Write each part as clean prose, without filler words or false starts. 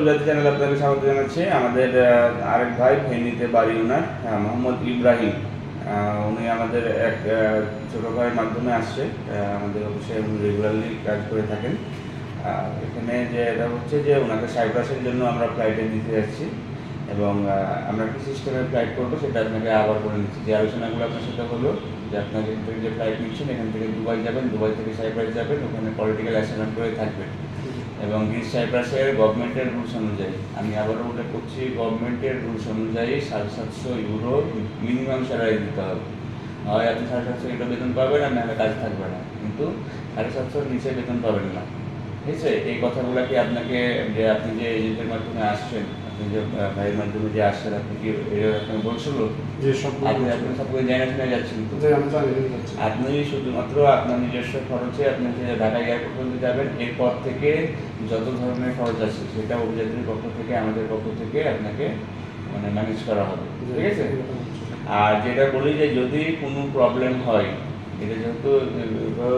গুজরাটি চ্যানেলে আপনাকে স্বাগত জানাচ্ছি। আমাদের আরেক ভাই ফেনীতে বাড়ি ওনার, মোহাম্মদ ইব্রাহিম। উনি আমাদের এক ছোট ভাইয়ের মাধ্যমে আসছে আমাদের অফিসে, রেগুলারলি কাজ করে থাকেন। এখানে যে এটা হচ্ছে যে ওনাকে সাইপ্রাসের জন্য আমরা ফ্লাইটে নিতে যাচ্ছি এবং আমরা কি সিস্টেমে ফ্লাইট করবো সেটা আপনাকে আবার করে নিচ্ছি। যে আলোচনাগুলো আপনার সাথে হলো যে আপনাকে এখান থেকে যে ফ্লাইট নিচ্ছেন, এখান থেকে দুবাই যাবেন, দুবাই থেকে সাইপ্রাস যাবেন, ওখানে পলিটিক্যাল অ্যাসাইনমেন্ট করে থাকবেন এবং গ্রিস সাইপ্রাসের গভর্নমেন্টের রুলস অনুযায়ী, আমি আবারও উল্লেখ করছি, গভর্নমেন্টের রুলস অনুযায়ী 750 ইউরো মিনিমাম স্যালারি দিতে হবে। হয় আপনি 750 ইউরো বেতন পাবেন আর নাহলে কাজ থাকবে না, কিন্তু 750 নিচে বেতন পাবেন না। ঠিক আছে? এই কথাগুলো কি আপনাকে, যে আপনি যে এজেন্টের মাধ্যমে আসছেন, আপনি যে ভাইয়ের মাধ্যমে যে আসছেন, আপনি কি আপনাকে বলছিল যে আপনি সবগুলো জানা শুনে যাচ্ছেন? আপনি শুধুমাত্র আপনার নিজস্ব খরচে আপনি যে ঢাকা এয়ারপোর্ট পর্যন্ত যাবেন, এরপর থেকে যত ধরনের খরচ আছে সেটা অভিযাত্রীর পক্ষ থেকে, আমাদের পক্ষ থেকে আপনাকে মানে ম্যানেজ করা হবে। ঠিক আছে? আর যেটা বলি যে যদি কোনো প্রবলেম হয়, এটা যেহেতু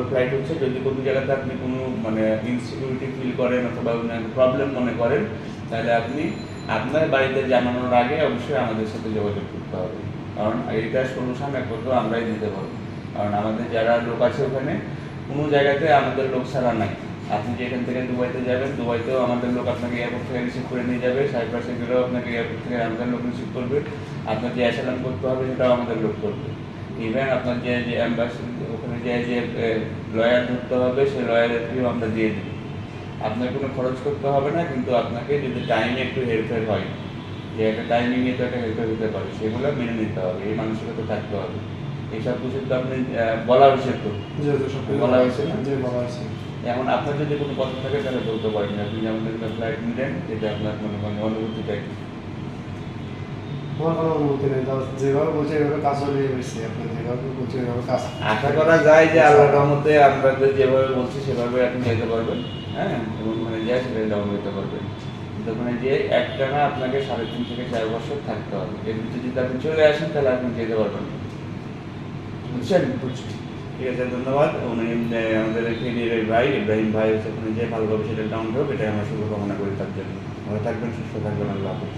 ফ্লাইট হচ্ছে, যদি কোনো জায়গাতে আপনি কোনো মানে ইনসিকিউরিটি ফিল করেন অথবা প্রবলেম মনে করেন, তাহলে আপনি আপনার বাড়িতে জানানোর আগে অবশ্যই আমাদের সাথে যোগাযোগ করতে হবে, কারণ এইটার সলিউশন একমাত্র আমরাই দিতে পারবো। কারণ আমাদের যারা লোক আছে ওখানে, কোনো জায়গাতে আমাদের লোক ছাড়া নাই। আপনি যে এখান থেকে দুবাইতে যাবেন, দুবাইতেও আমাদের লোক আপনাকে এয়ারপোর্ট থেকে রিসিভ করে নিয়ে যাবে, সাইপ্রাসে গেলেও আপনাকে এয়ারপোর্ট থেকে আমাদের লোক রিসিভ করবে, আপনার যে অ্যাসাইলাম করতে হবে সেটাও আমাদের লোক করবে। ইভেন আপনার যে অ্যাম্বাসি, ওখানে যে লয়ার ধরতে হবে, সেই লয়ারের ফিও আমরা দিয়ে দিই। আপনার কোনো খরচ করতে হবে না, কিন্তু আপনাকে যদি টাইমে একটু হেরফের হয়, যে একটা টাইমিংয়ে তো একটা হেরফের হতে পারে, সেগুলো মেনে নিতে হবে, এই মানসিকতা থাকতে হবে। এইসব কিছু তো আপনি বলা হয়েছে, তো বলা হয়েছে না? এখন আপনার যদি কোনো কথা থাকে তাহলে বলতে পারেন, আপনি যেমন ফ্লাইট নিলেন, যেটা আপনার মনে করেন অনুভূতিটাই। আমার কোনো অনুমতি নেই, যেভাবে বলছে এভাবে কাজ হয়ে গেছে, আপনি যেভাবে বলছে এভাবে কাজ। আশা করা যায় যে আল্লাহর রহমতে আপনাদের যেভাবে বলছি সেভাবে আপনি যেতে পারবেন, হ্যাঁ, এবং ওখানে যায় সেটা ডাউন হতে পারবেন। কিন্তু ওখানে যে একটানা আপনাকে 3.5 থেকে 4 বছর থাকতে হবে। এর ভিতরে যদি আপনি চলে আসেন তাহলে আপনি যেতে পারবেন না। বুঝছেন? ঠিক আছে, ধন্যবাদ। উনি আমাদের ফেনীর ভাই ইব্রাহিম ভাই হচ্ছে, ওখানে যে ভালোভাবে সেটা ডাউন হোক, এটাই আমরা শুভকামনা করি তার জন্য। ভালো থাকবেন, সুস্থ থাকবেন, আল্লাহ হাফেজ।